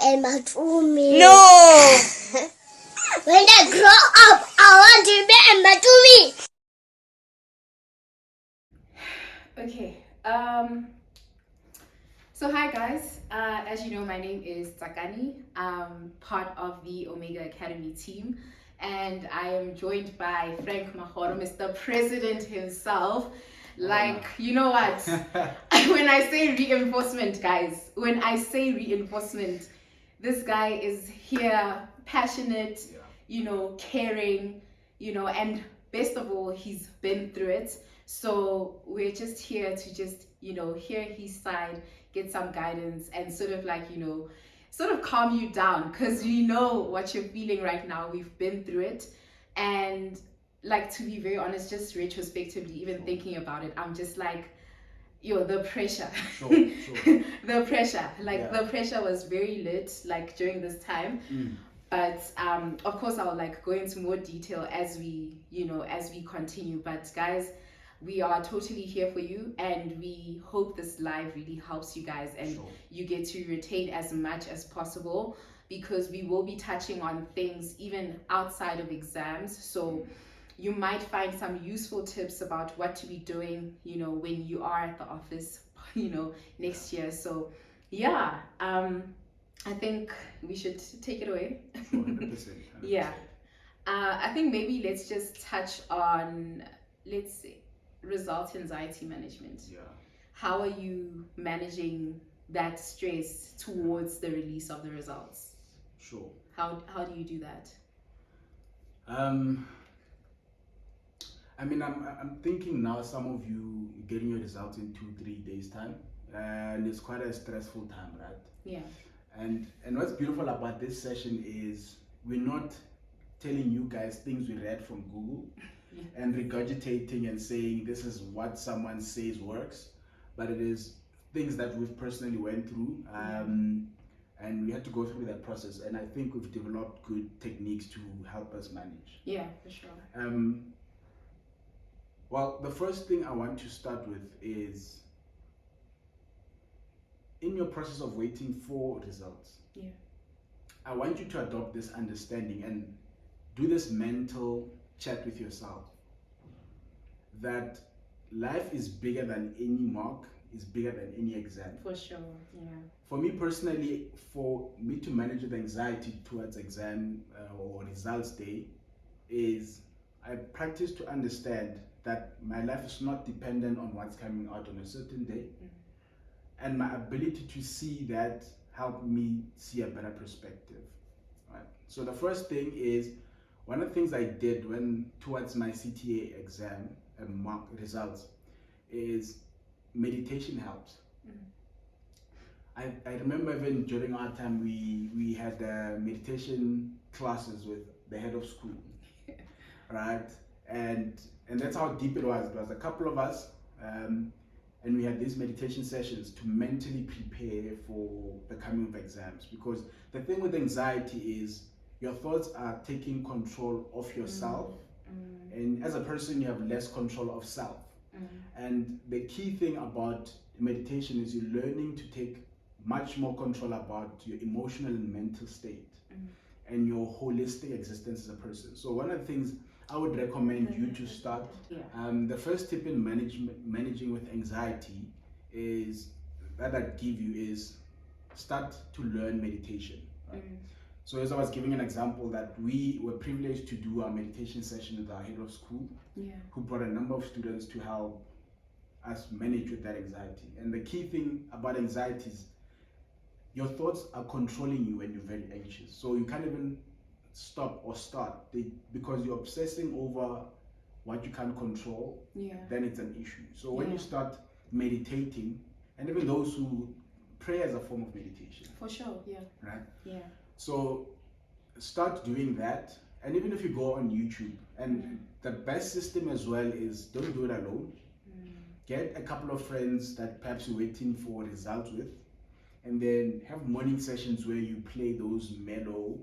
and Matumi. No! When I grow up, I want to be a Matumi. Okay. So hi guys. As you know, my name is Takani. I'm part of the Omega Academy team, and I am joined by Frank Mahoro, Mr. President himself. Like, you know what? When I say reinforcement, guys, when I say reinforcement, this guy is here, passionate, caring, and best of all, he's been through it. So we're just here to just, hear his side, get some guidance, and sort of calm you down, because we know what you're feeling right now. We've been through it. And like, to be very honest, just retrospectively, even thinking about it, I'm just like, the pressure. Sure. The pressure. The pressure was very lit, like, during this time. But of course, I'll like go into more detail as we continue. But guys, we are totally here for you, and we hope this live really helps you guys, and you get to retain as much as possible, because we will be touching on things even outside of exams. So you might find some useful tips about what to be doing, when you are at the office, next year. So yeah, I think we should take it away. 100%. Yeah. I think maybe let's just touch on, let's say, result anxiety management. Yeah. How are you managing that stress towards the release of the results? Sure. How do you do that? I'm thinking now, some of you getting your results in 2-3 days time, and it's quite a stressful time, right? Yeah. And what's beautiful about this session is we're not telling you guys things we read from Google and regurgitating and saying this is what someone says works, but it is things that we've personally went through, and we had to go through that process. And I think we've developed good techniques to help us manage. Yeah, for sure. Well, the first thing I want to start with is, in your process of waiting for results, I want you to adopt this understanding and do this mental chat with yourself that life is bigger than any mark, is bigger than any exam. For sure, yeah. For me personally, for me to manage the anxiety towards exam or results day, is I practice to understand that my life is not dependent on what's coming out on a certain day, and my ability to see that helped me see a better perspective. Right. So the first thing is, one of the things I did when towards my CTA exam and mark results is meditation helps. I remember even during our time we had meditation classes with the head of school, right? And that's how deep it was. It was a couple of us, and we had these meditation sessions to mentally prepare for the coming of exams. Because the thing with anxiety is your thoughts are taking control of yourself, and as a person you have less control of self. And the key thing about meditation is you're learning to take much more control about your emotional and mental state and your holistic existence as a person. So one of the things I would recommend you to start, the first tip in managing with anxiety is that I'd give you is start to learn meditation. Right? So as I was giving an example, that we were privileged to do our meditation session with our head of school, who brought a number of students to help us manage with that anxiety. And the key thing about anxiety is your thoughts are controlling you when you're very anxious. So you can't even stop or start because you're obsessing over what you can't control. Then it's an issue. So when you start meditating, and even those who prayer is a form of meditation. For sure, right? So start doing that. And even if you go on YouTube, and the best system as well is don't do it alone. Get a couple of friends that perhaps you're waiting for results with, and then have morning sessions where you play those mellow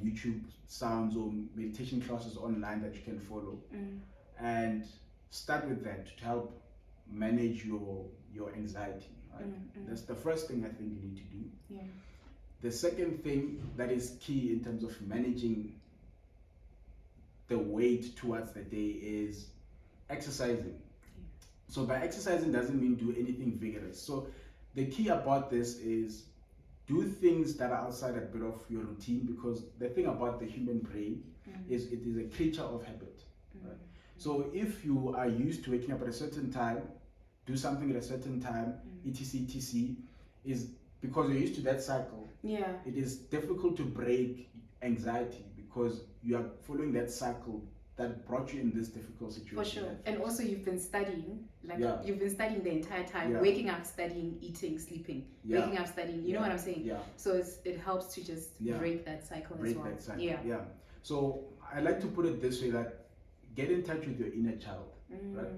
YouTube sounds or meditation classes online that you can follow, and start with that to help manage your anxiety. Right? That's the first thing I think you need to do. The second thing that is key in terms of managing the weight towards the day is exercising. So by exercising doesn't mean do anything vigorous. So the key about this is do things that are outside a bit of your routine, because the thing about the human brain is it is a creature of habit. Right? So if you are used to waking up at a certain time, do something at a certain time, etc, is because you're used to that cycle. Yeah. It is difficult to break anxiety because you are following that cycle that brought you in this difficult situation. For sure. And also you've been studying, like Yeah. you've been studying the entire time, Yeah. waking up, studying, eating, sleeping, Yeah. waking up, studying, you know what I'm saying? Yeah. So it helps to just Yeah. break that cycle Break as well. that cycle. Yeah. Yeah. So I like to put it this way, that get in touch with your inner child. Right?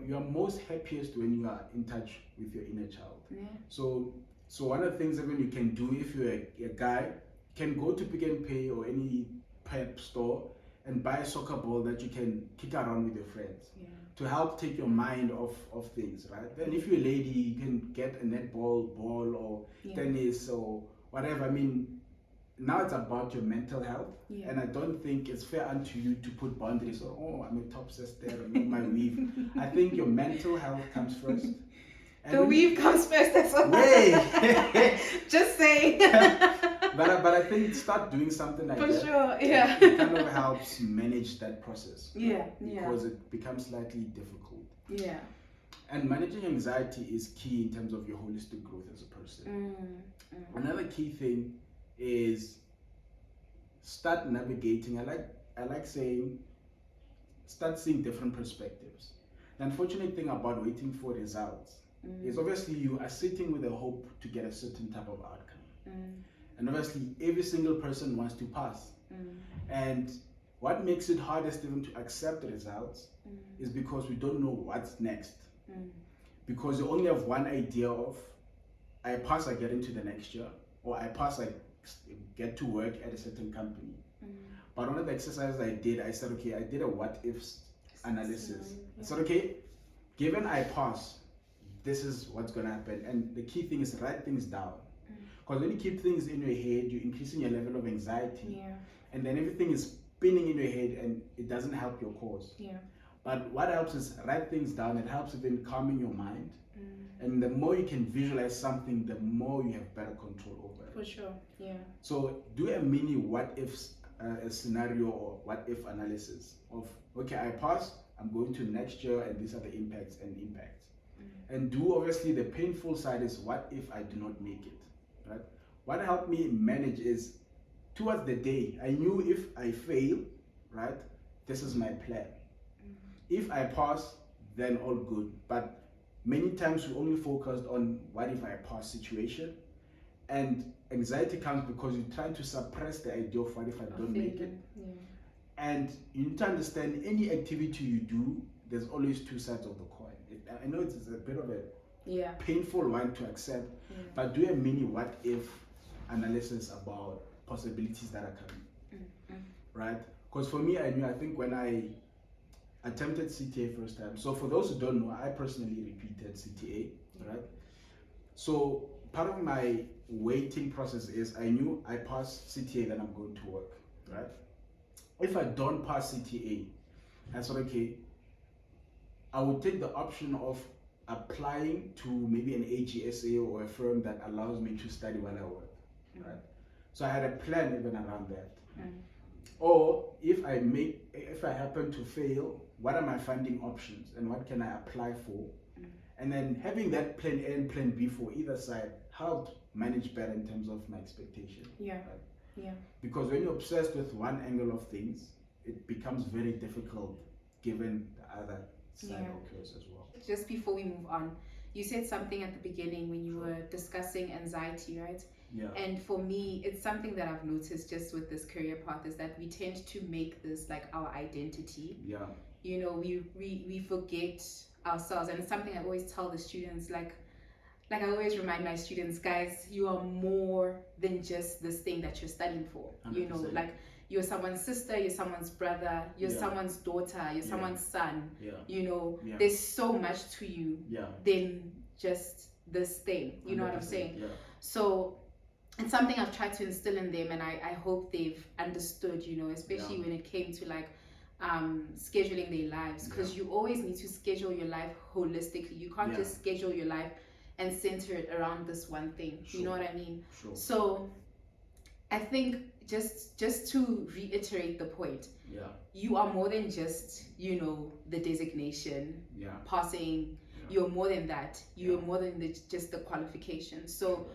You are most happiest when you are in touch with your inner child. Yeah. So one of the things even you can do if you're a guy, can go to Pick and Pay or any pep store and buy a soccer ball that you can kick around with your friends. Yeah. To help take your mind off things, right? Then if you're a lady, you can get a netball ball or tennis or whatever. I mean, now it's about your mental health, and I don't think it's fair unto you to put boundaries. Oh, I'm a top sister, I know my weave. I think your mental health comes first. And The weave comes first, that's what just saying. but I think start doing something like For that. sure, yeah. It kind of helps manage that process. Yeah, because it becomes slightly difficult. Yeah. And managing anxiety is key in terms of your holistic growth as a person. Another key thing is start navigating. I like saying start seeing different perspectives. The unfortunate thing about waiting for results is obviously you are sitting with a hope to get a certain type of outcome. And obviously every single person wants to pass. And what makes it hardest even to accept the results is because we don't know what's next. Because you only have one idea of, I pass, I get into the next year, or I pass, I get to work at a certain company. But one of the exercises I said, okay, I did a what ifs analysis. I said, okay, given I pass, this is what's going to happen. And the key thing is write things down. Because when you keep things in your head, you're increasing your level of anxiety. And then everything is spinning in your head and it doesn't help your cause. But what helps is write things down. It helps even calming your mind. And the more you can visualize something, the more you have better control over it. For sure, yeah. So do a mini what if scenario or what if analysis of, okay, I passed, I'm going to next year and these are the impacts. And do obviously the painful side is what if I do not make it, right? What helped me manage is towards the day, I knew if I fail, right, this is my plan. If I pass, then all good. But many times we only focused on what if I pass situation, and anxiety comes because you're trying to suppress the idea of what if I don't make it. And you need to understand any activity you do, there's always two sides of the coin. I know it's a bit of a painful one to accept, but do a mini what if analysis about possibilities that are coming, right? Because for me, I think when I attempted CTA first time, so for those who don't know, I personally repeated CTA, right? So part of my waiting process is I knew I pass CTA, then I'm going to work, right? If I don't pass CTA, I said, okay, I would take the option of applying to maybe an AGSA or a firm that allows me to study while I work, right? So I had a plan even around that. Or if I happen to fail, what are my funding options and what can I apply for? And then having that plan A and plan B for either side helped manage better in terms of my expectation. Right? Because when you're obsessed with one angle of things, it becomes very difficult given the other side occurs as well. Just before we move on, you said something at the beginning when you were discussing anxiety, right? And for me, it's something that I've noticed just with this career path is that we tend to make this like our identity. You know, we forget ourselves, and it's something I always tell the students, like I always remind my students, guys, you are more than just this thing that you're studying for. 100%. You know, like you're someone's sister, you're someone's brother, you're someone's daughter, you're someone's son. You know, there's so much to you than just this thing. You know what I'm saying? So it's something I've tried to instill in them, and I hope they've understood, you know, especially when it came to like scheduling their lives, because you always need to schedule your life holistically. You can't just schedule your life and center it around this one thing. You know what I mean? So I think just to reiterate the point, you are more than just, you know, the designation, passing. You're more than that. You're more than just the qualification. So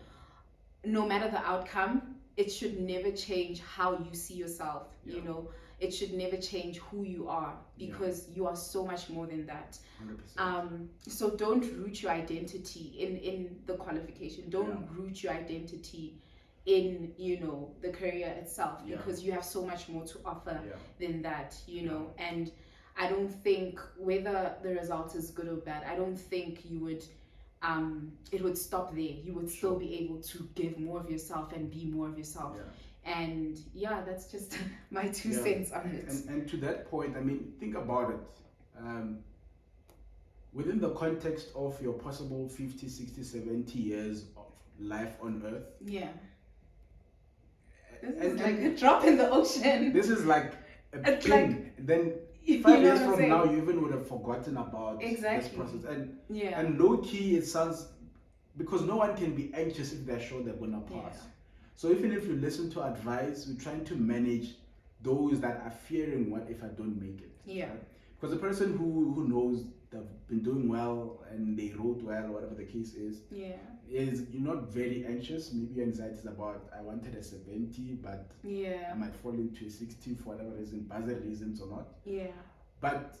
no matter the outcome, it should never change how you see yourself. You know, it should never change who you are, because you are so much more than that. 100%. So don't root your identity in the qualification. Don't root your identity in, you know, the career itself, because you have so much more to offer than that, you know. And I don't think, whether the result is good or bad, I don't think you would it would stop there. You would still be able to give more of yourself and be more of yourself. And that's just my 2 cents on it. And to that point, I mean, think about it. Within the context of your possible 50, 60, 70 years of life on Earth. This is like a drop in the ocean. This is like a pin. Then 5 years from now, you even would have forgotten about this process. And low key, it sounds, because no one can be anxious if they're sure they're gonna pass. So even if you listen to advice, we're trying to manage those that are fearing, what if I don't make it? Right? Because the person who knows they've been doing well and they wrote well, or whatever the case is you're not very anxious. Maybe your anxiety is about, I wanted a 70, but I might fall into a 60 for whatever reason, buzzer reasons or not. But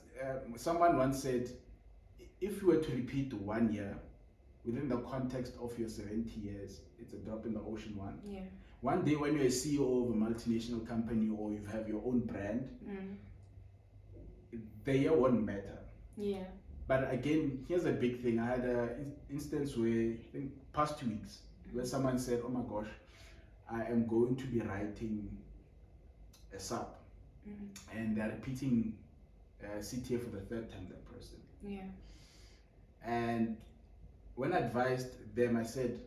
someone once said, if you were to repeat 1 year within the context of your 70 years, it's a drop in the ocean. One day when you're a CEO of a multinational company, or you have your own brand, the year won't matter. But again, here's a big thing. I had an instance where, I think past 2 weeks, where someone said, oh my gosh, I am going to be writing a sub. And they're repeating CTA for the 3rd time, that person. And when I advised them, I said,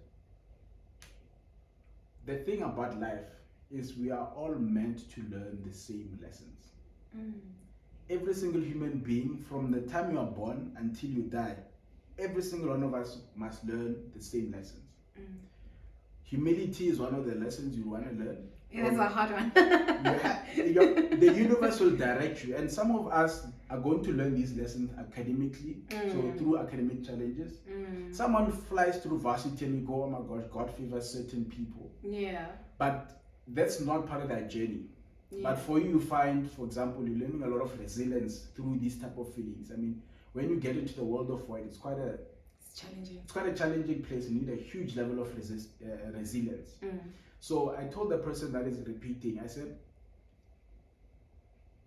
the thing about life is we are all meant to learn the same lessons. Every single human being, from the time you are born until you die, every single one of us must learn the same lessons. Humility is one of the lessons you want to learn. That's a hard one. The universe will direct you, and some of us are going to learn these lessons academically, so through academic challenges. Someone flies through varsity and you go, oh my gosh, God favors certain people. But that's not part of that journey. But for you find, for example, you're learning a lot of resilience through these type of feelings. I mean, when you get into the world of work, it's quite a challenging place. You need a huge level of resilience. So I told the person that is repeating, I said,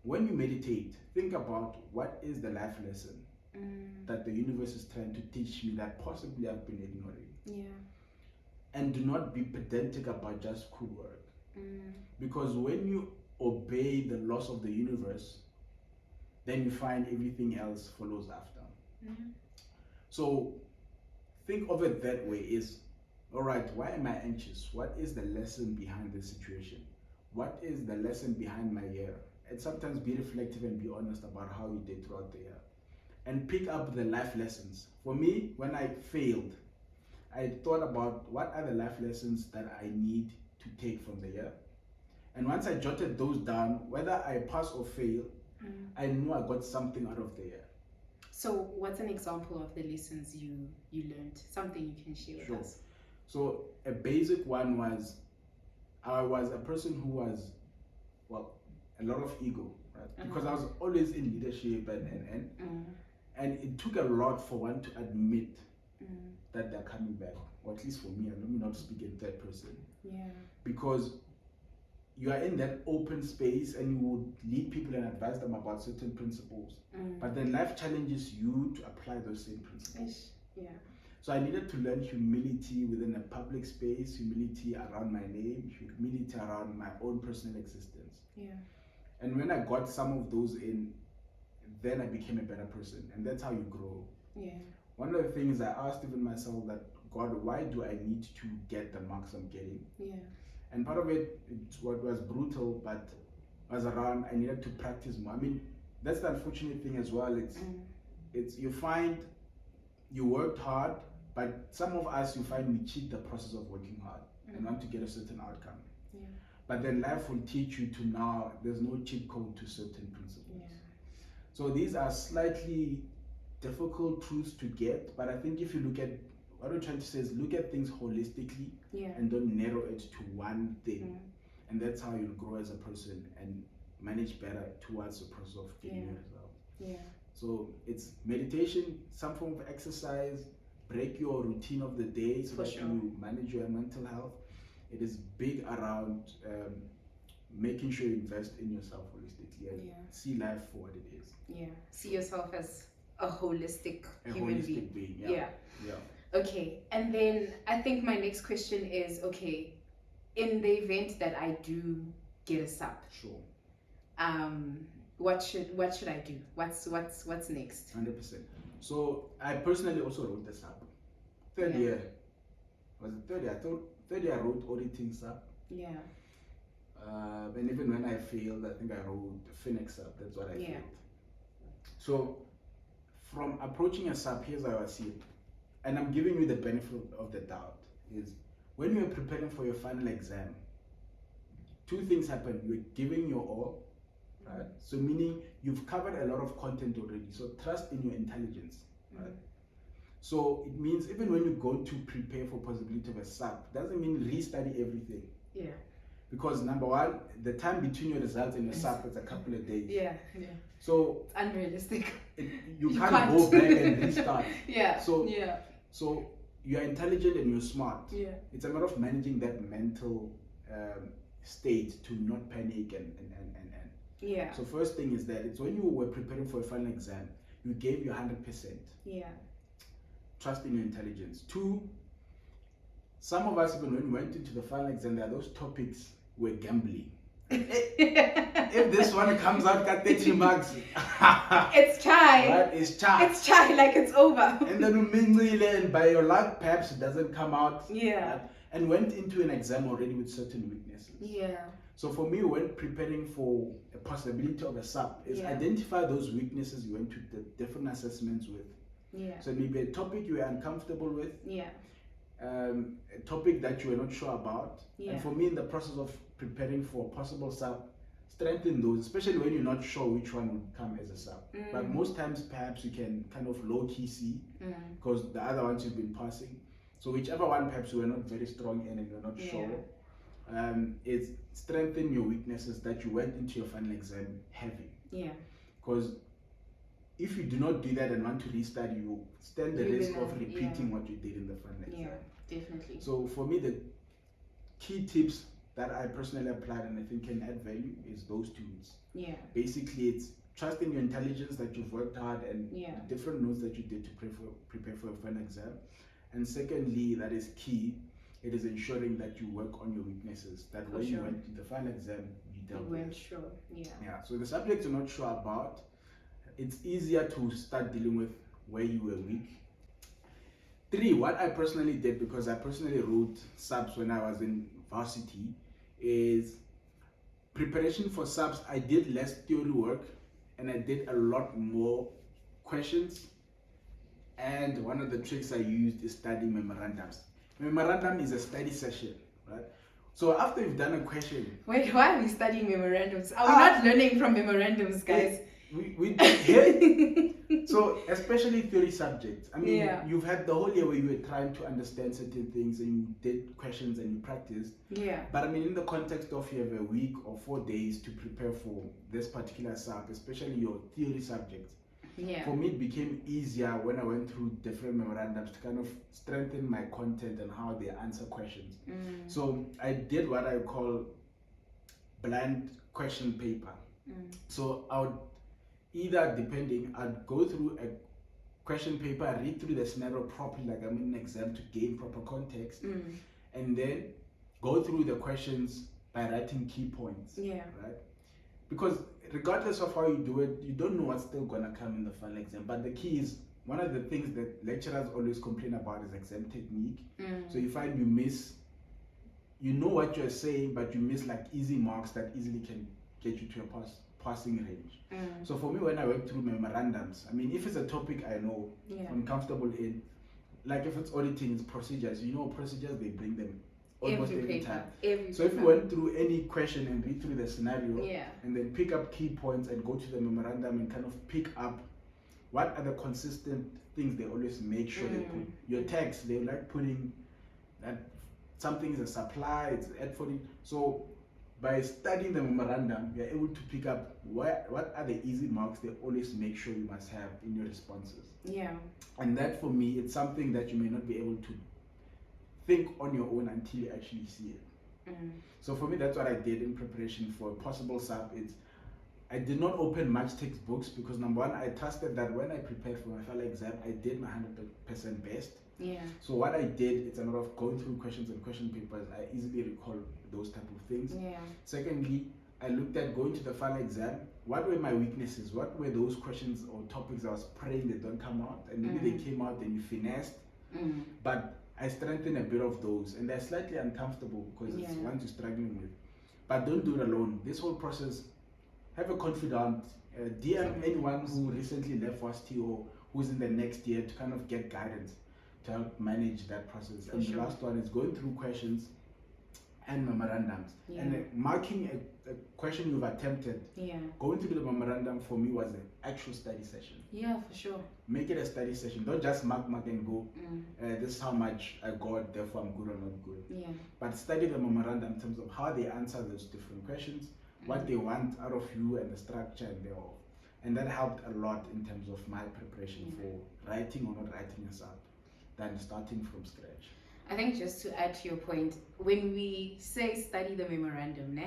when you meditate, think about what is the life lesson that the universe is trying to teach me that possibly I've been ignoring. And do not be pedantic about just cool work. Because when you obey the laws of the universe, then you find everything else follows after. So think of it that way, is, all right, why am I anxious? What is the lesson behind this situation? What is the lesson behind my year? And sometimes be reflective and be honest about how you did throughout the year. And pick up the life lessons. For me, when I failed, I thought about what are the life lessons that I need to take from the year. And once I jotted those down, whether I pass or fail, I knew I got something out of the year. So what's an example of the lessons you learned? Something you can share with us? So a basic one was, I was a person who was, well, a lot of ego, right? Because I was always in leadership and it took a lot for one to admit that they're coming back, or at least for me, let me not speak in third person. Because you are in that open space and you would lead people and advise them about certain principles, but then life challenges you to apply those same principles. So I needed to learn humility within a public space, humility around my name, humility around my own personal existence. And when I got some of those in, then I became a better person, and that's how you grow. One of the things I asked even myself, that God, why do I need to get the marks I'm getting? Yeah. And part of it, it's what was brutal, but was around I needed to practice more. I mean, that's the unfortunate thing as well. It's you find you worked hard, but some of us you find we cheat the process of working hard and want to get a certain outcome. Yeah. But then life will teach you to now there's no cheat code to certain principles. Yeah. So these are slightly difficult truths to get, but I think if you look at what we're trying to say is look at things holistically and don't narrow it to one thing. And that's how you'll grow as a person and manage better towards the process of getting a result. Yeah. So it's meditation, some form of exercise, break your routine of the day so that you manage your mental health. It is big around making sure you invest in yourself holistically and see life for what it is. Yeah. See yourself as a holistic human being. Yeah. Okay. And then I think my next question is, okay, in the event that I do get a sub, what should I do? What's next? 100%. So I personally also wrote the sub. Third year. Was it third year? I thought third year I wrote auditing sub. Yeah. And even when I failed, I think I wrote Phoenix sub. That's what I failed. So from approaching a sub, here's how I see it. And I'm giving you the benefit of the doubt. Is when you're preparing for your final exam, two things happen. You're giving your all, right? So meaning you've covered a lot of content already. So trust in your intelligence, right? So it means even when you go to prepare for possibility of a sub, doesn't mean restudy everything. Yeah. Because number one, the time between your results and your sub is a couple of days. Yeah. So it's unrealistic. You can't go back and restart. So you're intelligent and you're smart. Yeah. It's a matter of managing that mental state to not panic and. Yeah. So first thing is that it's when you were preparing for a final exam, you gave your 100%. Yeah. Trust in your intelligence. Two, some of us, even when we went into the final exam, there are those topics we're gambling. If this one comes out got 30 marks, it's chai. Right? It's chai. It's chai, like it's over. And then we mingle, and by your luck, perhaps it doesn't come out. Yeah. Right? And went into an exam already with certain weaknesses. Yeah. So for me, when preparing for a possibility of a sub, is identify those weaknesses you went to the different assessments with. Yeah. So maybe a topic you were uncomfortable with. Yeah. A topic that you were not sure about. Yeah. And for me, in the process of preparing for a possible sub, strengthen those, especially when you're not sure which one would come as a sub. But most times, perhaps you can kind of low-key see, because the other ones you've been passing. So whichever one perhaps you were not very strong in and you're not sure, is strengthen your weaknesses that you went into your final exam having. Yeah. Because if you do not do that and want to restart, you stand the risk of repeating what you did in the final exam. Yeah, definitely. So for me, the key tips that I personally applied and I think can add value is those tools. Yeah. Basically, it's trusting your intelligence that you've worked hard and different notes that you did to prepare for your final exam. And secondly, that is key. It is ensuring that you work on your weaknesses. That when you went to the final exam, you dealt with. You weren't sure. Yeah. So the subjects you're not sure about, it's easier to start dealing with where you were weak. 3, what I personally did, because I personally wrote subs when I was in varsity, is preparation for subs. I did less theory work and I did a lot more questions. And one of the tricks I used is studying memorandums. Memorandum is a study session, right? So after you've done a question... Wait, why are we studying memorandums? Are we not learning from memorandums, guys? So especially theory subjects. I mean, you've had the whole year where you were trying to understand certain things and you did questions and you practiced. Yeah. But I mean, in the context of you have a week or 4 days to prepare for this particular sub, especially your theory subjects. Yeah. For me, it became easier when I went through different memorandums to kind of strengthen my content and how they answer questions. So I did what I call blind question paper. So I would either, depending, I'd go through a question paper, read through the scenario properly, like I'm in an exam to gain proper context, and then go through the questions by writing key points. Yeah. Right? Because regardless of how you do it, you don't know what's still gonna come in the final exam. But the key is one of the things that lecturers always complain about is exam technique. Mm. So you find you miss, you know what you're saying, but you miss like easy marks that easily can get you to a passing range. Mm. So for me, when I work through memorandums, I mean, if it's a topic I know, Yeah. I'm comfortable in, like if it's auditing, it's procedures. You know, procedures, they bring them almost every time. So if you went through any question and read through the scenario, Yeah. and then pick up key points and go to the memorandum and kind of pick up what are the consistent things they always make sure they put. Your text, they like putting that something is a supply, it's add for it. So by studying the memorandum, you're able to pick up what are the easy marks they always make sure you must have in your responses. Yeah. And that for me, it's something that you may not be able to think on your own until you actually see it. Mm. So for me, that's what I did in preparation for a possible sub. I did not open much textbooks because number one, I trusted that when I prepared for my final exam, I did my 100% best. Yeah. So what I did, it's a lot of going through questions and question papers. I easily recall those type of things. Yeah. Secondly, I looked at going to the final exam. What were my weaknesses? What were those questions or topics I was praying they don't come out? And maybe they came out and you finessed. Mm. But I strengthened a bit of those. And they're slightly uncomfortable because it's ones you're struggling with. But don't do it alone. This whole process, have a confidant. DM anyone who recently left WAST or who's in the next year to kind of get guidance to help manage that process. And the last one is going through questions and memorandums. Yeah. And marking a question you've attempted, going through the memorandum for me was an actual study session. Yeah, for sure. Make it a study session. Don't just mark and go, this is how much I got, therefore I'm good or not good. Yeah. But study the memorandum in terms of how they answer those different questions, what they want out of you and the structure thereof. And that helped a lot in terms of my preparation for writing or not writing a sub than starting from scratch. I think just to add to your point, when we say study the memorandum,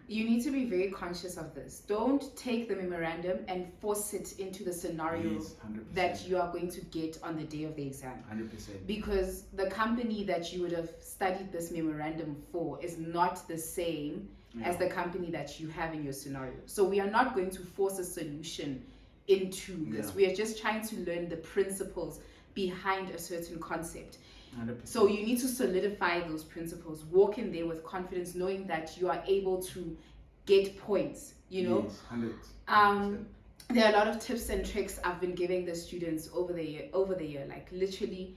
you need to be very conscious of this. Don't take the memorandum and force it into the scenario Yes, that you are going to get on the day of the exam. 100%. Because the company that you would have studied this memorandum for is not the same as the company that you have in your scenario. So we are not going to force a solution into this. We are just trying to learn the principles behind a certain concept. 100%. So you need to solidify those principles, walk in there with confidence, knowing that you are able to get points, you know. Yes, 100%. There are a lot of tips and tricks I've been giving the students over the year, like literally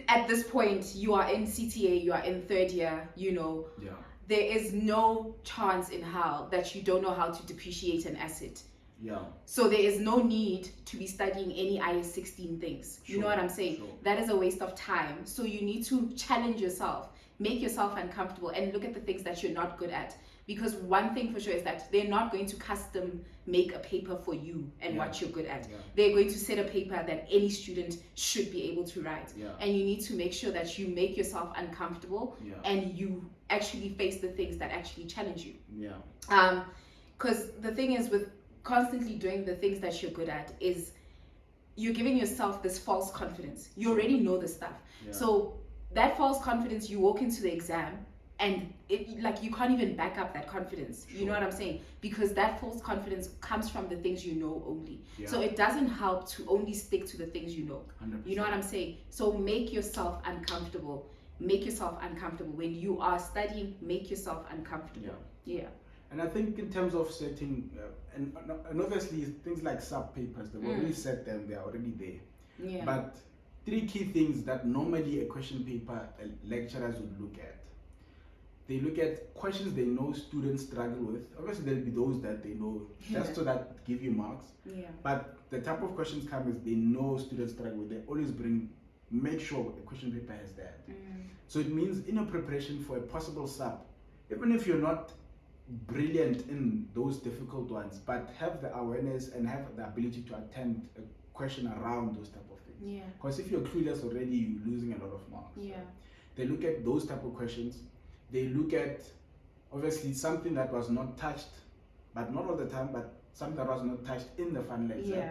at this point you are in CTA, you are in third year, you know. Yeah. There is no chance in hell that you don't know how to depreciate an asset. Yeah. So there is no need to be studying any IS 16 things. You know what I'm saying? Sure. That is a waste of time. So you need to challenge yourself, make yourself uncomfortable, and look at the things that you're not good at. Because one thing for sure is that they're not going to custom make a paper for you and what you're good at. They're going to set a paper that any student should be able to write. And you need to make sure that you make yourself uncomfortable and you actually face the things that actually challenge you. Because the thing is with constantly doing the things that you're good at is you're giving yourself this false confidence. You already know the stuff. So that false confidence, you walk into the exam and it, like, you can't even back up that confidence. You know what I'm saying? Because that false confidence comes from the things you know only. So it doesn't help to only stick to the things you know. 100%. You know what I'm saying? So make yourself uncomfortable. Make yourself uncomfortable. When you are studying, make yourself uncomfortable. And I think in terms of setting, and obviously things like sub papers, they've already set them, they're already there. But three key things that normally a question paper lecturers would look at. They look at questions they know students struggle with. Obviously there'll be those that they know just so that give you marks. But the type of questions come is they know students struggle with. They always make sure the question paper has that. So it means in your preparation for a possible sub, even if you're not brilliant in those difficult ones, but have the awareness and have the ability to attempt a question around those type of things. Because if you're clueless already, you're losing a lot of marks. They look at those type of questions. They look at obviously something that was not touched, but not all the time, but something that was not touched in the final exam.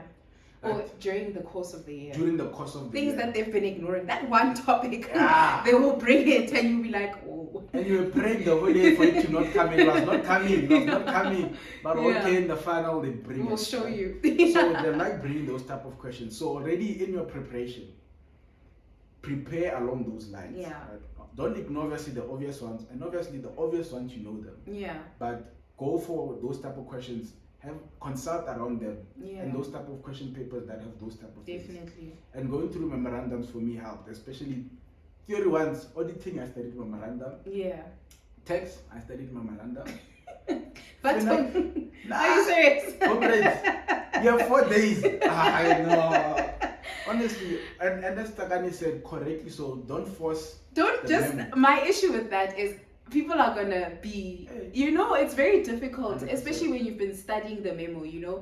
Or during the course of the year. During the course of the Things year. that they've been ignoring. That one topic, Yeah. they will bring it and you'll be like, oh. And you were praying the whole day for it to not come in. It was not coming. But okay, in the final, they bring it. We'll show you. So they like bringing those type of questions. So already in your preparation, prepare along those lines. Yeah. Right? Don't ignore obviously the obvious ones. And obviously the obvious ones, you know them. Yeah. But go for those type of questions. Consult around them. Yeah. And those type of question papers that have those type of things. Definitely. And going through memorandums for me helped, especially theory ones. Auditing, I studied memorandum. Yeah. Tax, I studied memorandum. But Nah. are you serious? Comrades, you have 4 days. I know. Honestly, and as Takani said correctly, so don't force. My issue with that is people are gonna be, it's very difficult, 100%. especially when you've been studying the memo, Yeah.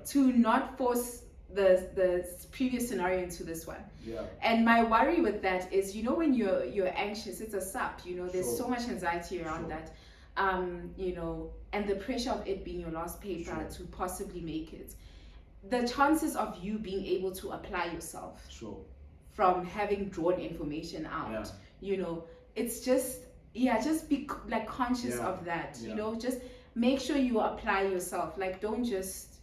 to not force the previous scenario into this one. Yeah. And my worry with that is, when you're anxious, it's a SAP, there's Sure. so much anxiety around Sure. that, and the pressure of it being your last paper Sure. to possibly make it. The chances of you being able to apply yourself Sure. from having drawn information out, it's just be like conscious Yeah. of that. Yeah. Just make sure you apply yourself. Like don't just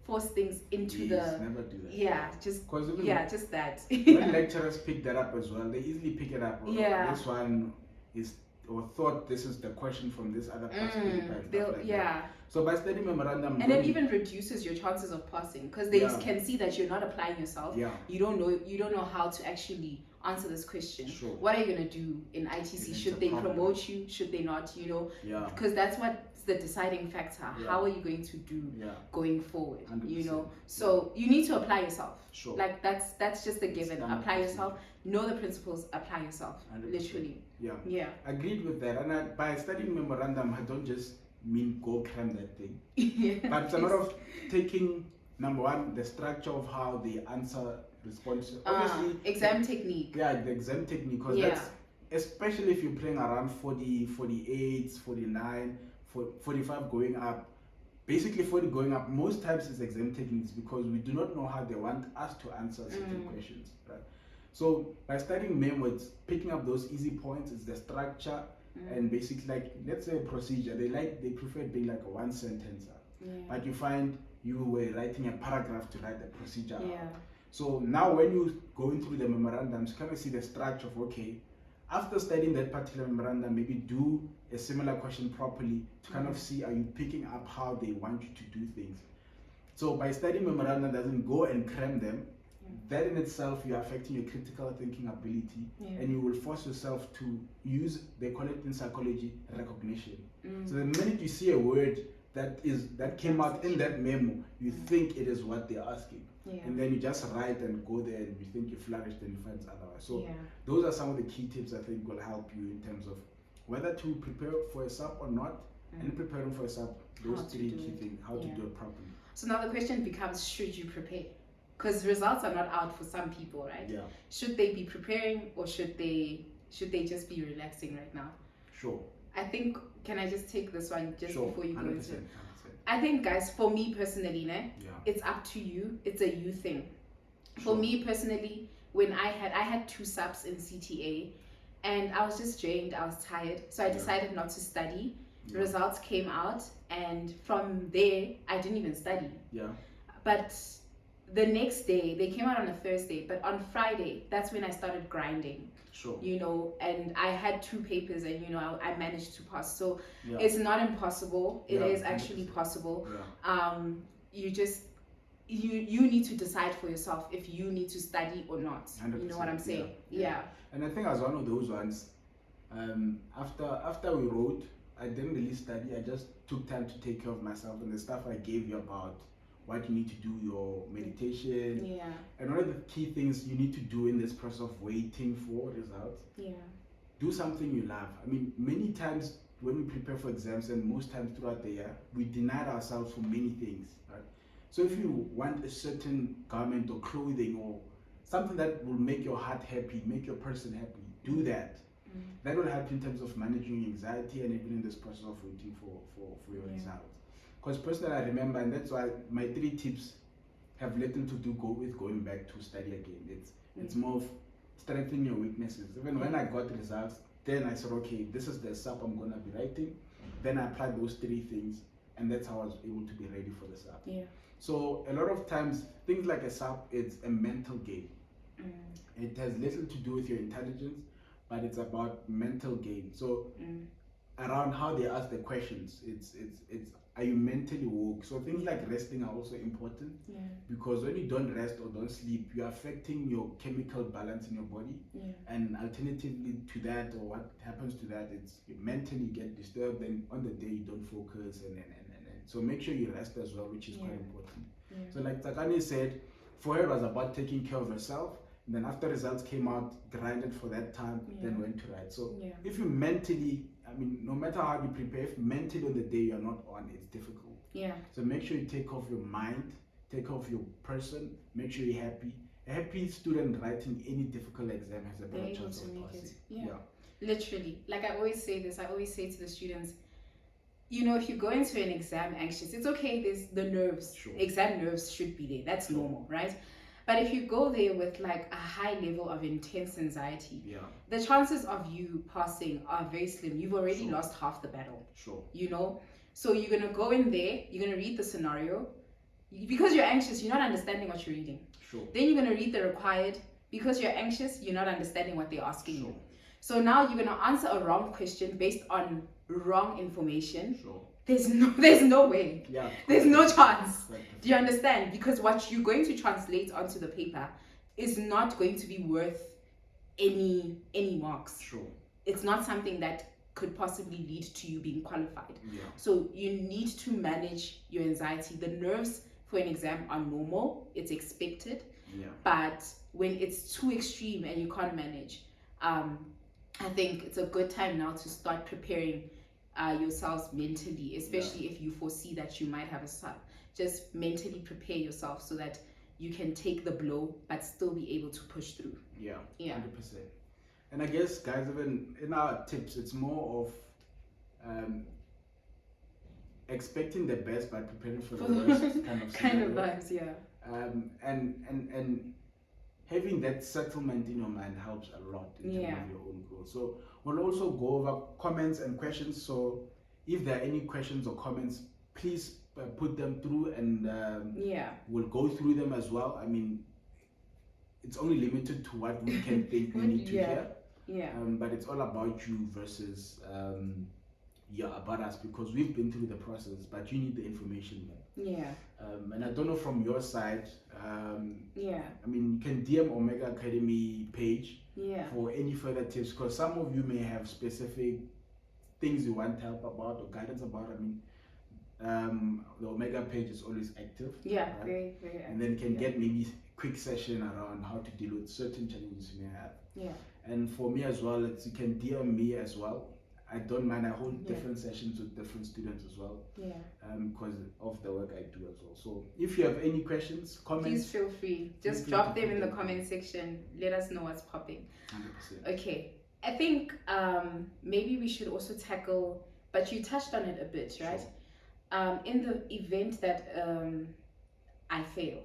force things into Please, never do that. just that. When lecturers pick that up as well, they easily pick it up. This one is or thought this is the question from this other past paper and stuff like that. So by studying memorandum, and it even reduces your chances of passing because they Yeah. can see that you're not applying yourself. Yeah. You don't know how to actually answer this question. Sure. What are you gonna do in ITC? It's Should a they problem. promote you? Should they not? Yeah. Because that's what's the deciding factor. Yeah. How are you going to do Yeah. going forward? 100%. So you need to apply yourself. Sure. Like that's just a given. Standard Apply yourself. procedure. Know the principles. Apply yourself. 100%. Literally. Yeah. Yeah. Agreed with that. And by studying memorandum, I don't just mean go cram that thing. Yeah. But it's a lot of taking, number one, the structure of how they answer responses. Obviously, exam technique. Yeah, the exam technique. Because Yeah. that's, especially if you're playing around 40, 48, 49, 45 going up. Basically 40 going up, most times it's exam techniques because we do not know how they want us to answer certain questions. Right? So by studying memo, it's picking up those easy points, it's the structure, and basically like let's say a procedure. They prefer it being like a one sentence. But you find you were writing a paragraph to write the procedure. Yeah. So now when you going through the memorandums, you kind of see the structure of okay, after studying that particular memorandum, maybe do a similar question properly to kind of see are you picking up how they want you to do things. So by studying memorandum doesn't go and cram them. That in itself, you're affecting your critical thinking ability, and you will force yourself to use, they call it in psychology, recognition. So the minute you see a word that came out in that memo, you think it is what they're asking. And then you just write and go there and you think you flourished and you find otherwise. So those are some of the key tips I think will help you in terms of whether to prepare for a sub or not, and preparing for a sub, those three key things, how to do it properly. So now the question becomes, should you prepare? Because results are not out for some people, right? Yeah. Should they be preparing or should they just be relaxing right now? Sure. I think, can I just take this one just before you go 100%, into it? 100%. I think, guys, for me personally, Yeah. it's up to you. It's a you thing. Sure. For me personally, when I had 2 subs in CTA and I was just drained, I was tired. So I decided not to study. Yeah. Results came out and from there, I didn't even study. Yeah. But the next day, they came out on a Thursday, but on Friday, that's when I started grinding. Sure. And I had 2 papers and, I managed to pass. So Yeah. it's not impossible. It Yeah, is actually 100%. possible. Yeah. You need to decide for yourself if you need to study or not. You know what I'm 100%, saying? yeah. Yeah. And I think as one of those ones, after we wrote, I didn't really study. I just took time to take care of myself and the stuff I gave you about what you need to do, your meditation. Yeah. And one of the key things you need to do in this process of waiting for results, Yeah. do something you love. I mean, many times when we prepare for exams and most times throughout the year, we deny ourselves for many things, right? So if you want a certain garment or clothing or something that will make your heart happy, make your person happy, do that. That will help you in terms of managing anxiety and even in this process of waiting for your results. Because personally, I remember, and that's why my 3 tips have little to do with going back to study again. It's more of strengthening your weaknesses. Even when I got results, then I said, okay, this is the sub I'm gonna be writing. Then I applied those 3 things, and that's how I was able to be ready for the sub. Yeah. So a lot of times, things like a sub, it's a mental game. It has little to do with your intelligence, but it's about mental game. So around how they ask the questions, it's are you mentally woke? So things like resting are also important, because when you don't rest or don't sleep, you're affecting your chemical balance in your body. And alternatively to that, or what happens to that, it's you mentally get disturbed, and on the day you don't focus, and so make sure you rest as well, which is quite important. So like Takani said, for her it was about taking care of herself, and then after results came out, grinded for that time, then went to write. So if you mentally, I mean, no matter how you prepare, if mentally on the day you're not on, it's difficult. So make sure you take off your mind, take off your person, make sure you're happy. A happy student writing any difficult exam has a better chance of passing. Literally. Like I always say this, I always say to the students, you know, if you go into an exam anxious, it's okay, there's the nerves. Exam nerves should be there. That's normal, right? But if you go there with like a high level of intense anxiety, the chances of you passing are very slim. You've already lost half the battle. You know? So you're going to go in there, you're going to read the scenario. Because you're anxious, you're not understanding what you're reading. Then you're going to read the required. Because you're anxious, you're not understanding what they're asking you. So now you're going to answer a wrong question based on wrong information. There's no way. There's no chance. Do you understand? Because what you're going to translate onto the paper is not going to be worth any marks. It's not something that could possibly lead to you being qualified. So you need to manage your anxiety. The nerves for an exam are normal. It's expected. But when it's too extreme and you can't manage, I think it's a good time now to start preparing yourselves mentally, especially if you foresee that you might have a sub. Just mentally prepare yourself so that you can take the blow but still be able to push through. 100%. And I guess, guys, even in our tips, it's more of expecting the best but preparing for the worst kind of vibes. And having that settlement in your mind helps a lot in terms of your own growth. So we'll also go over comments and questions. So if there are any questions or comments, please put them through, and we'll go through them as well. I mean, it's only limited to what we can think we need to hear. But it's all about you versus about us, because we've been through the process, but you need the information more. And I don't know from your side, I mean, you can DM Omega Academy page for any further tips, because some of you may have specific things you want help about or guidance about. I mean, the Omega page is always active. Right? Very, very active. And then you can get maybe a quick session around how to deal with certain challenges you may have. And for me as well, you can DM me as well. I don't mind. I hold different sessions with different students as well. Because of the work I do as well. So if you have any questions, comments, please feel free. Just drop them in the comment section. Let us know what's popping. 100%. Okay. I think maybe we should also tackle, but you touched on it a bit, right? In the event that I fail.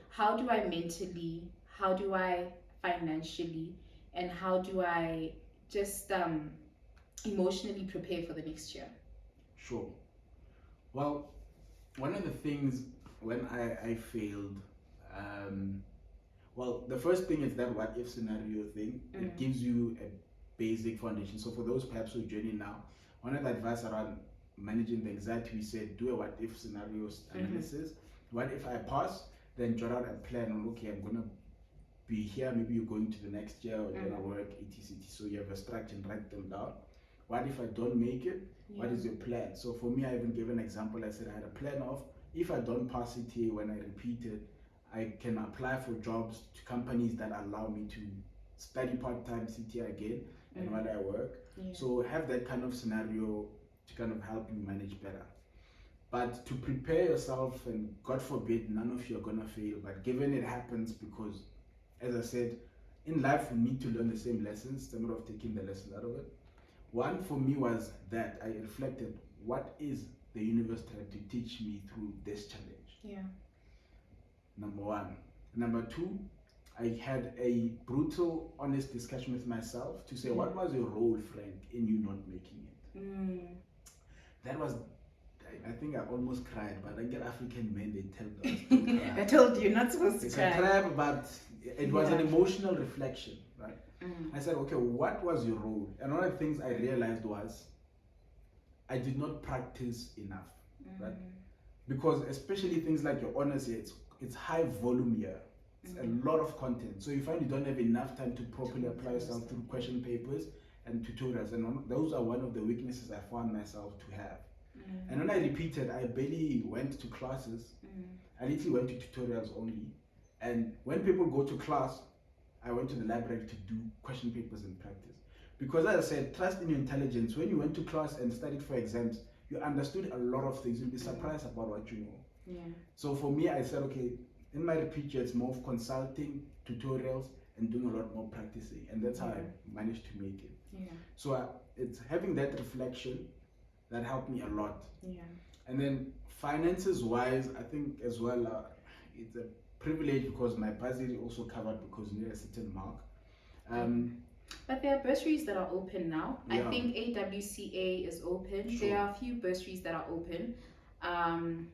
How do I mentally, how do I financially, and how do I just emotionally prepare for the next year? Well, one of the things when I failed, well, the first thing is that what if scenario thing. It gives you a basic foundation. So for those perhaps who are joining now, one of the advice around managing the anxiety, we said do a what if scenarios analysis. What if I pass? Then jot out a plan on, okay, I'm gonna be here, maybe you're going to the next year, or you're gonna work etc. So you have a structure and write them down. What if I don't make it? What is your plan? So for me, I even gave an example. I said I had a plan of, if I don't pass it here, when I repeat it, I can apply for jobs to companies that allow me to study part-time, sit here again, and while I work. So have that kind of scenario to kind of help you manage better. But to prepare yourself, and God forbid, none of you are gonna fail, but given it happens, because as I said, in life we need to learn the same lessons instead of taking the lessons out of it. One for me was that I reflected, what is the universe trying to teach me through this challenge? Number one. Number two, I had a brutal, honest discussion with myself to say, what was your role, Frank, in you not making it? That was, I think I almost cried, but I get African men, they tell us don't cry. I told you not supposed to It's cry. a trap, but it was an emotional reflection, right? I said, okay, what was your role? And one of the things I realized was I did not practice enough, right? Because especially things like your honors here, it's high volume here. It's a lot of content. So you find you don't have enough time to properly apply yourself through question papers and tutorials. And those are one of the weaknesses I found myself to have. And when I repeated, I barely went to classes. I literally went to tutorials only. And when people go to class, I went to the library to do question papers and practice. Because as I said, trust in your intelligence. When you went to class and studied for exams, you understood a lot of things. You'll be surprised about what you know. Yeah. So for me, I said, okay, in my repeat year, it's more of consulting, tutorials, and doing a lot more practicing. And that's how I managed to make it. Yeah. So it's having that reflection that helped me a lot. Yeah. And then finances wise, I think as well, it's a privilege because my bursary also covered because near a certain mark. But there are bursaries that are open now. I Yeah. think AWCA is open. Sure. There are a few bursaries that are open.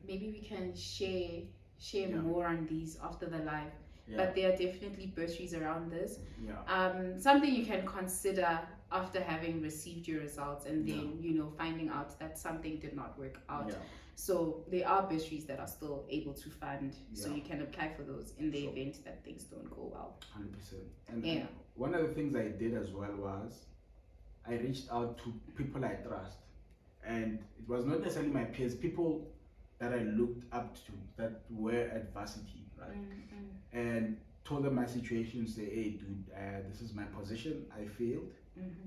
Maybe we can share Yeah. more on these after the live. Yeah. But there are definitely bursaries around this. Yeah. Something you can consider after having received your results and then finding out that something did not work out. Yeah. So there are bursaries that are still able to fund, so Yeah. you can apply for those in the Sure. event that things don't go well. 100%. And Yeah. one of the things I did as well was I reached out to people I trust. And it was not necessarily my peers, people that I looked up to that were at varsity, right? And told them my situation, say, hey, dude, this is my position, I failed.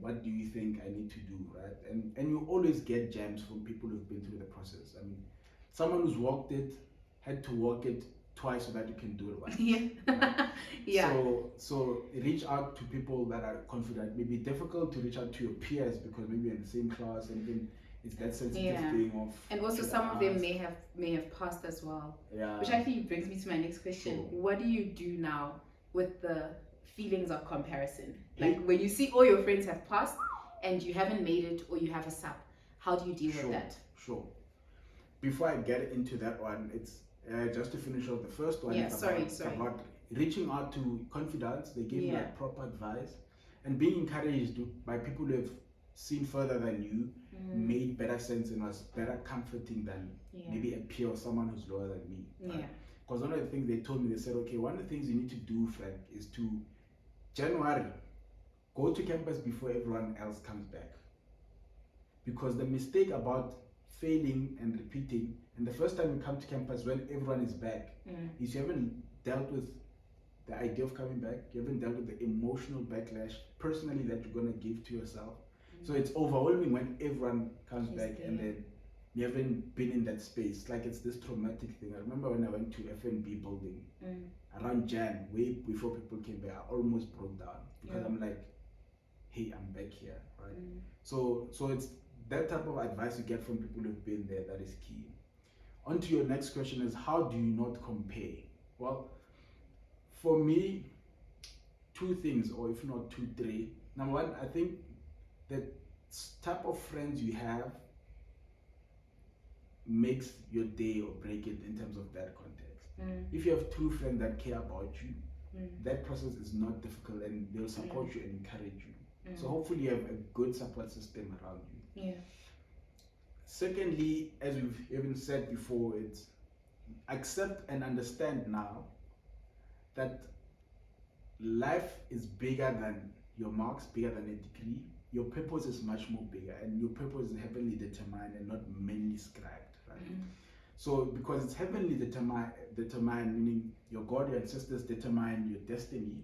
What do you think I need to do, right? And you always get gems from people who've been through the process. I mean, someone who's walked it had to walk it twice so that you can do it once. Yeah. Right? Yeah. So reach out to people that are confident. It may be difficult to reach out to your peers because maybe you're in the same class and then it's that sensitive thing of. And also some of them may have passed as well. Yeah. Which actually brings me to my next question. Sure. What do you do now with the feelings of comparison? Like when you see all your friends have passed and you haven't made it or you have a sub, how do you deal with that? Sure. Before I get into that one, it's just to finish off the first one. Yeah, it's sorry. about reaching out to confidants. They give you like proper advice and being encouraged by people who have seen further than you, made better sense and was better comforting than maybe a peer or someone who's lower than me. Right? Yeah. Because one of the things they told me, they said, okay, one of the things you need to do, Frank, is to January, go to campus before everyone else comes back. Because the mistake about failing and repeating, and the first time you come to campus when everyone is back, is you haven't dealt with the idea of coming back, you haven't dealt with the emotional backlash personally that you're going to give to yourself. So it's overwhelming when everyone comes back and then you haven't been in that space. Like it's this traumatic thing. I remember when I went to FNB building around Jan, way before people came back, I almost broke down because I'm like, hey, I'm back here, right? So it's that type of advice you get from people who've been there that is key. On to your next question is, how do you not compare? Well, for me, two things, or if not two, three. Number one, I think the type of friends you have makes your day or break it in terms of that context. If you have true friends that care about you, that process is not difficult and they'll support you and encourage you. So hopefully you have a good support system around you. Yeah. Secondly, as we've even said before, it's accept and understand now that life is bigger than your marks, bigger than a degree. Your purpose is much more bigger, and your purpose is heavenly determined and not mainly scribed, right? So because it's heavenly determined, meaning your God, your ancestors determine your destiny,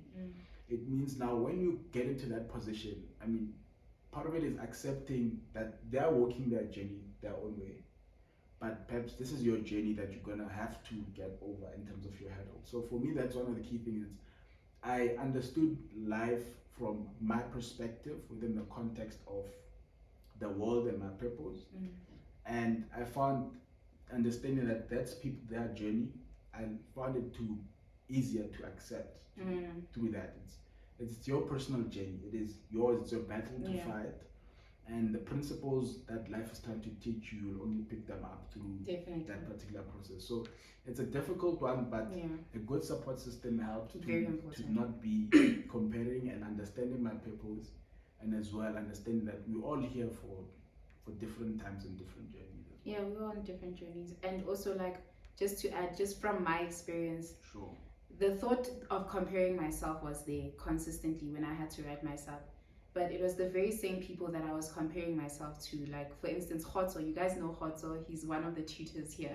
it means now when you get into that position, I mean, part of it is accepting that they are walking their journey their own way. But perhaps this is your journey that you're gonna have to get over in terms of your hurdle. So for me, that's one of the key things. I understood life from my perspective within the context of the world and my purpose. And I found understanding that that's people, their journey, I found it too easier to accept through that. It's your personal journey. It is yours. It's your battle to fight. And the principles that life is trying to teach you, you'll only pick them up through that particular process. So it's a difficult one, but a good support system helps to not be comparing and understanding my purpose, and as well understanding that we're all here for different times and different journeys. Yeah, we're on different journeys. And also, like, just to add, just from my experience, the thought of comparing myself was there consistently when I had to write myself. But it was the very same people that I was comparing myself to. Like, for instance, Khotso, you guys know Khotso, he's one of the tutors here.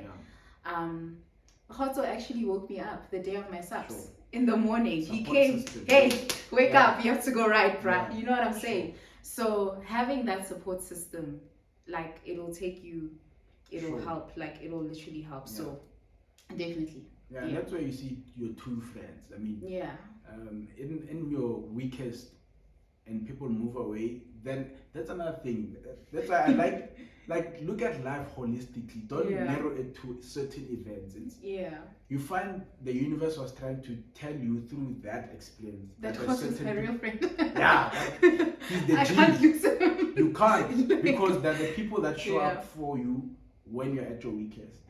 Khotso actually woke me up the day of my subs in the morning. He came, hey, wake up, you have to go right, bruh. You know what I'm saying? So having that support system, like, it'll take you, it'll help, like, it'll literally help. So definitely. Yeah, and that's where you see your true friends. I mean, in your weakest, and people move away, then that's another thing. That's why I like look at life holistically. Don't narrow it to certain events. You find the universe was trying to tell you through that experience that was my real friend. He's the I can't lose him. You can't, because they're the people that show up for you when you're at your weakest.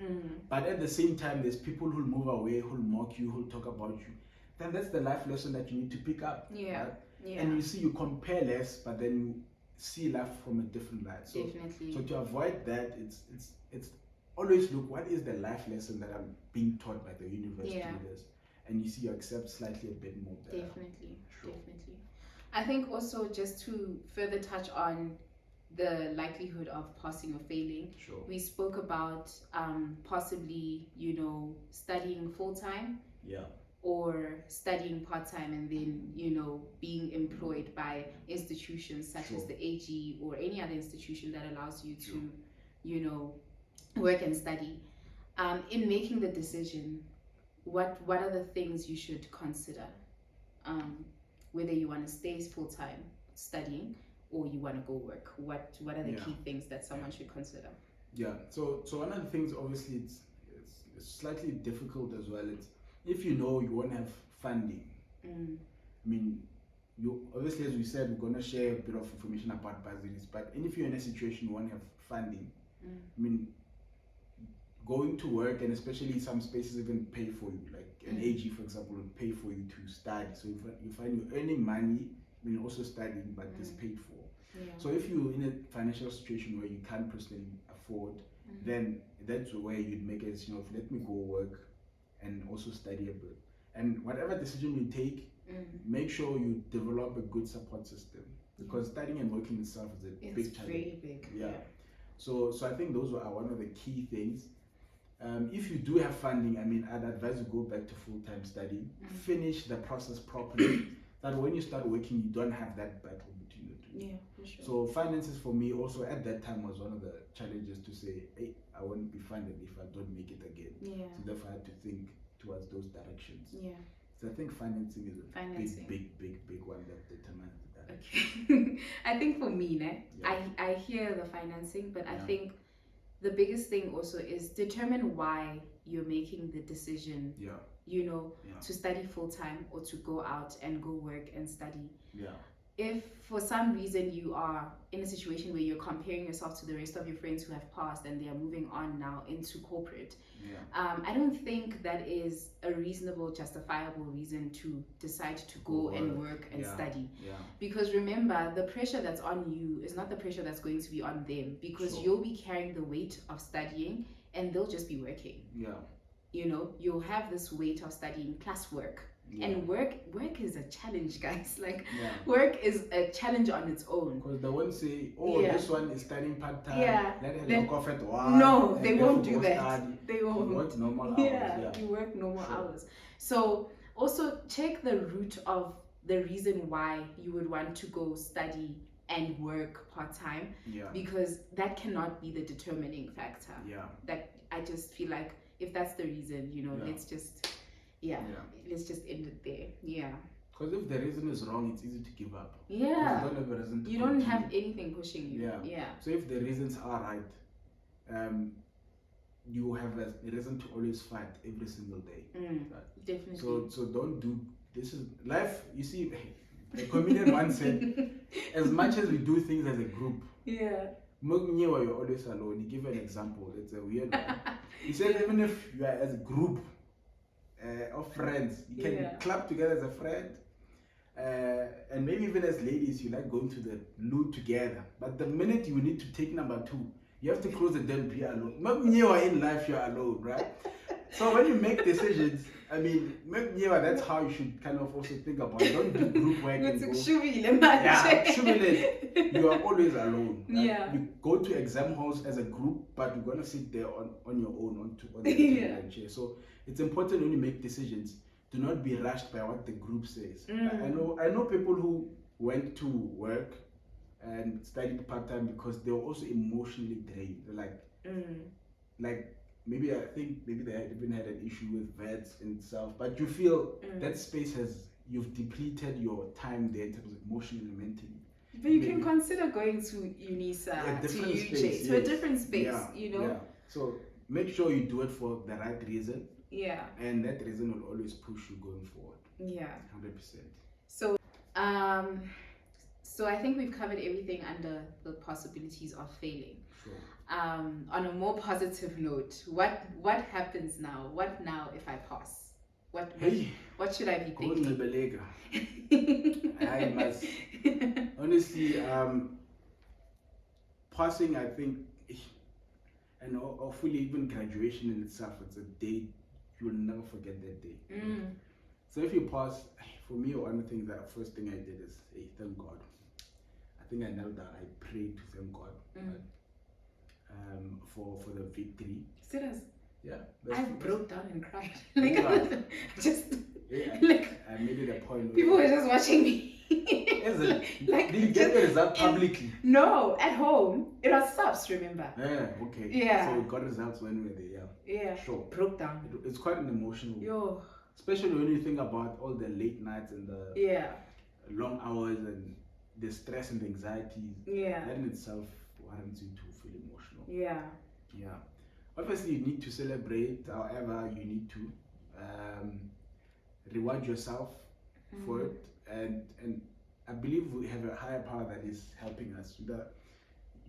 But at the same time, there's people who'll move away, who'll mock you, who'll talk about you. Then that's the life lesson that you need to pick up. Right? And you see, you compare less, but then you see life from a different light. So, so to avoid that, it's always look, what is the life lesson that I'm being taught by the universe through this? And you see, you accept slightly a bit more of that. Definitely. I think also, just to further touch on the likelihood of passing or failing, we spoke about possibly, studying full-time. Or studying part-time and then, being employed by institutions such as the AG or any other institution that allows you to, work and study. In making the decision, what are the things you should consider? Whether you want to stay full-time studying or you want to go work. What are the key things that someone should consider? So one of the things, obviously, it's slightly difficult as well. It's if you know you won't have funding. I mean, you obviously, as we said, we're gonna share a bit of information about bursaries, but if you're in a situation you won't have funding, I mean, going to work, and especially some spaces even pay for you, like an AG, for example, will pay for you to study. So you find you're earning money, I mean, also studying, but it's paid for. So if you're in a financial situation where you can't personally afford, then that's where you'd make a decision of, let me go work and also study a bit. And whatever decision you take, make sure you develop a good support system, because studying and working itself is a big challenge. Very big. So I think those are one of the key things. If you do have funding, I mean, I'd advise you go back to full-time studying, finish the process properly, that when you start working, you don't have that battle between the two. For sure. So finances for me also at that time was one of the challenges, to say, hey, I won't be funded if I don't make it again. So therefore I had to think towards those directions. So I think financing is a big one that determines that. Okay. I think for me, I hear the financing, but I think the biggest thing also is determine why you're making the decision, to study full-time or to go out and go work and study. If for some reason you are in a situation where you're comparing yourself to the rest of your friends who have passed and they are moving on now into corporate, I don't think that is a reasonable, justifiable reason to decide to go and work and study. Because remember, the pressure that's on you is not the pressure that's going to be on them, because you'll be carrying the weight of studying and they'll just be working. You'll have this weight of studying plus work. And work is a challenge, guys. Like, work is a challenge on its own. Because they won't say, this one is studying part-time, let her look off at one. No, they won't do that. They won't. You work normal hours. You work normal hours. So also check the root of the reason why you would want to go study and work part-time, because that cannot be the determining factor. That I just feel like, if that's the reason, let's just let's just end it there. Because if the reason is wrong, it's easy to give up. You don't have a reason to don't have anything pushing you. So if the reasons are right, you have a reason to always fight every single day. Right? Definitely. So don't do this is life. You see, a comedian once said, as much as we do things as a group, yeah. you're always alone. He gave an example. It's a weird one. He said even if you are as a group of friends, you can club together as a friend. And maybe even as ladies, you like going to the loo together. But the minute you need to take number 2, you have to close the door and be alone. In life, you're alone, right? So when you make decisions, I mean, that's how you should kind of also think about it. Don't do group work and go. You are always alone. Right? Yeah. You go to exam halls as a group, but you're gonna sit there on your own on the chair. So it's important when you make decisions, do not be rushed by what the group says. I know people who went to work and studied part-time because they were also emotionally drained. Like maybe they had even had an issue with vets in itself, but you feel that space you've depleted your time there in terms of emotionally and mentally. But you can consider going to UNISA, to UJ, to a different space, Yeah. So make sure you do it for the right reason. Yeah. And that reason will always push you going forward. Yeah. 100%. So I think we've covered everything under the possibilities of failing. Sure. On a more positive note, what happens now? What now if I pass? What should I be thinking? I must honestly passing, I think, and hopefully even graduation in itself, it's a day you'll never forget that day. So if you pass, for me, one of the things that first thing I did is thank God. I think I knelt down, I prayed to thank God for the victory. Serious? Yeah. I broke down and cried. I made it a point. People were just watching me. Is it? Did you get the result publicly? No, at home. It was subs, remember? Yeah, okay. Yeah. So we got results when we were there, Yeah. Sure. Broke down. It's quite an emotional. Yo. Especially when you think about all the late nights and the long hours and the stress and the anxiety. Yeah. That in itself warrants you to feel emotional. Yeah. Yeah. Obviously, you need to celebrate. However, you need to reward yourself for it, and I believe we have a higher power that is helping us, whether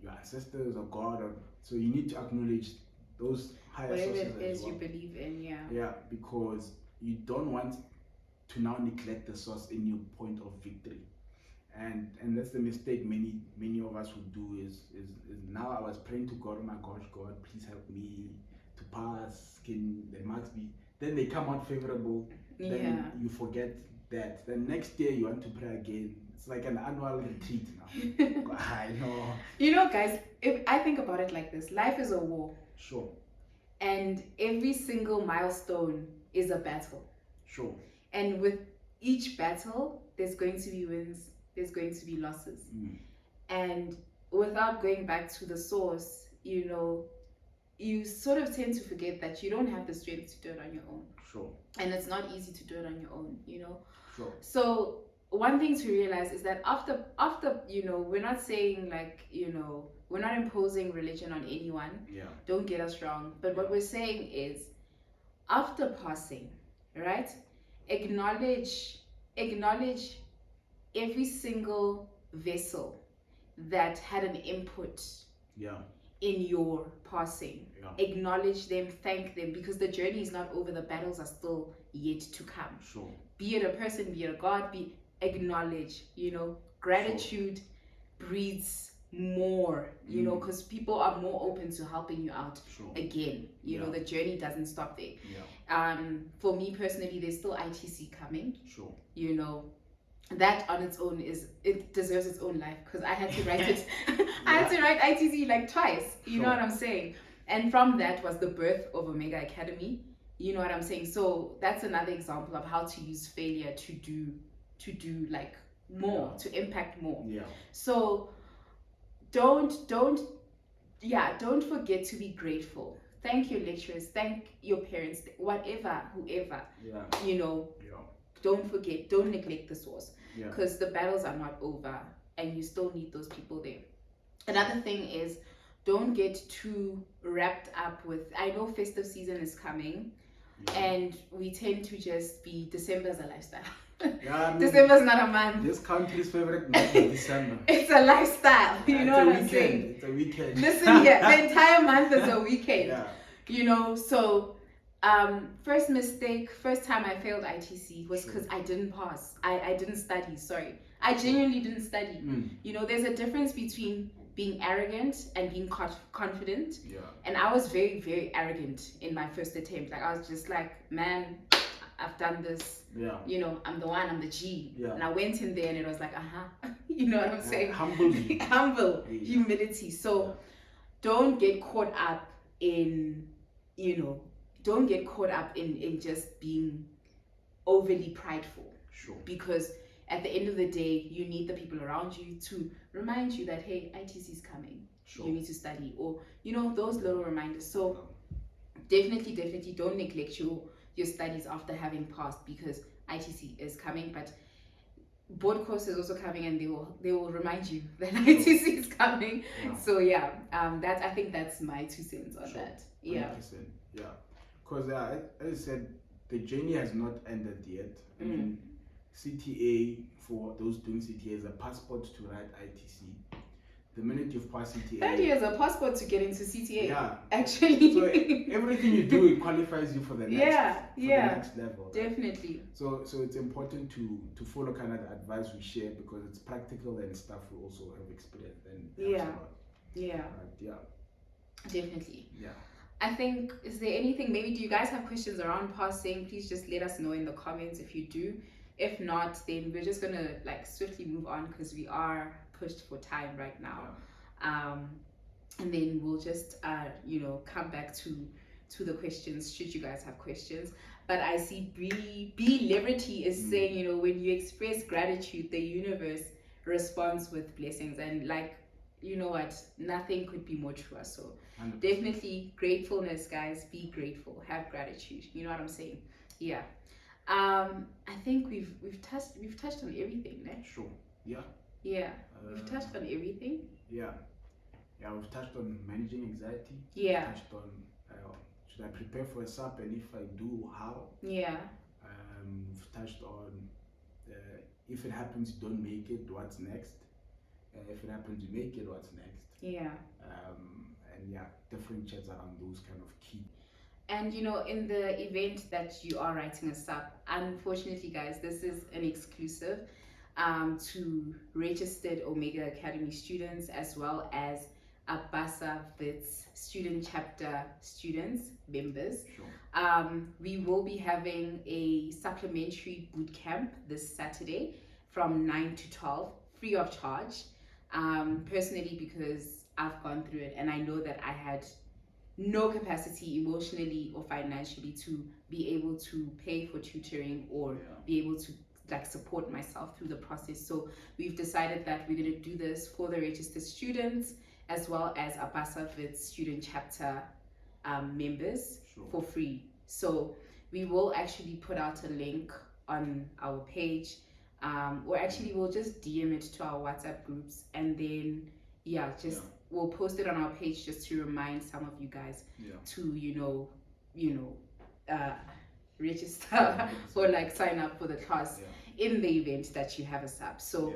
your ancestors or God, so you need to acknowledge those higher whatever sources it is as well. you believe in. Yeah, because you don't want to now neglect the source in your point of victory, and that's the mistake many of us would do is now I was praying to God, oh my gosh, God, please help me to pass, can the marks be, then they come out favorable, then you forget that, then next year you want to pray again. It's like an annual retreat now. I know. Guys, if I think about it like this, life is a war. Sure. And every single milestone is a battle. Sure. And with each battle, there's going to be wins, there's going to be losses. And without going back to the source, you sort of tend to forget that you don't have the strength to do it on your own. Sure. And it's not easy to do it on your own, Sure. So one thing to realize is that after we're not saying we're not imposing religion on anyone. Yeah. Don't get us wrong. But what we're saying is, after passing, right? Acknowledge every single vessel that had an input in your passing. Acknowledge them, thank them, because the journey is not over. The battles are still yet to come. Sure. Be it a person, be it a God, acknowledge. Gratitude breeds more, because people are more open to helping you out. Again, the journey doesn't stop there. For me personally, there's still ITC coming. That on its own it deserves its own life, because I had to write it. I had to write ITC like twice. You know what I'm saying? And from that was the birth of Omega Academy. You know what I'm saying? So that's another example of how to use failure to do like more, to impact more. So don't forget to be grateful. Thank your lecturers, thank your parents, whoever. Don't forget, don't neglect the source, because the battles are not over and you still need those people there. Another thing is, don't get too wrapped up with. I know festive season is coming, Yeah. and we tend to just be December's a lifestyle. Yeah, I mean, December's not a month. this country's favorite month is December. It's a lifestyle. You know what I'm saying? It's a weekend. Listen here, the entire month is a weekend. Yeah. You know, so first time I failed ITC was because I didn't pass. I didn't study, sorry. I genuinely didn't study. You know, there's a difference between being arrogant and being confident. Yeah. And I was very, very arrogant in my first attempt. Like, I was just like, man, I've done this. Yeah. You know, I'm the one, I'm the G. Yeah. And I went in there and it was like, you know what I'm saying? Humble. Humble, humility. So don't get caught up in, you know, don't get caught up in just being overly prideful. Sure. Because at the end of the day, you need the people around you to remind you that, hey, ITC is coming. Sure. You need to study, or, you know, those little reminders. So definitely don't neglect your studies after having passed, because ITC is coming, but board course is also coming, and they will remind you that ITC is coming. Yeah. So yeah, I think that's my 2 cents on that. Yeah. 100%. Yeah. Because as I said, the journey has not ended yet. I mean, CTA, for those doing CTA, is a passport to write ITC. The minute you've passed CTA, That is a passport to get into CTA. Yeah. Actually. So everything you do, it qualifies you for the next, the next level. Definitely. So it's important to follow kind of the advice we share, because it's practical and stuff we also have experienced. And Yeah. Yeah. Definitely. Yeah. I think, is there anything, maybe do you guys have questions around passing? Please just let us know in the comments if you do. If not, then we're just gonna like swiftly move on, because we are pushed for time right now. And then we'll just you know, come back to the questions should you guys have questions. But I see B Liberty is saying, you know, when you express gratitude, the universe responds with blessings. And like, you know what, nothing could be more true. So 100%. definitely gratefulness, guys. Be grateful, have gratitude. You know what I'm saying? Yeah. I think we've touched on everything, né? Sure. Yeah. Yeah. We've touched on everything. Yeah. Yeah, we've touched on managing anxiety. Yeah. We've touched on should I prepare for a SAP, and if I do, how? Yeah. We've touched on if it happens you don't make it, what's next? If it happens you make it, what's next? Yeah. And yeah, different chats around those kind of key. And you know, in the event that you are writing a SAP, unfortunately, guys, this is an exclusive to registered Omega Academy students, as well as Abasa Wits student chapter students, members. Sure. We will be having a supplementary boot camp this Saturday from 9 to 12, free of charge. Personally, because I've gone through it, and I know that I had no capacity emotionally or financially to be able to pay for tutoring or be able to like support myself through the process. So we've decided that we're going to do this for the registered students, as well as Abasa Wits student chapter members for free. So we will actually put out a link on our page, or actually we'll just DM it to our WhatsApp groups, and then we'll post it on our page just to remind some of you guys to you know register or like sign up for the class in the event that you have a SAP. So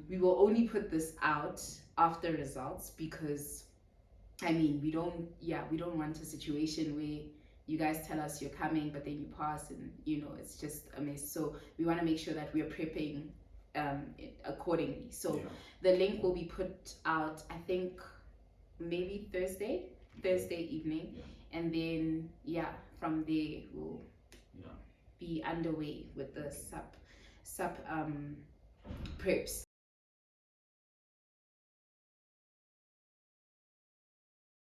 we will only put this out after results, because I mean, we don't want a situation where you guys tell us you're coming but then you pass, and you know, it's just a mess. So we want to make sure that we are prepping accordingly. So the link will be put out, I think maybe Thursday evening, and then from there we'll be underway with the SAP preps.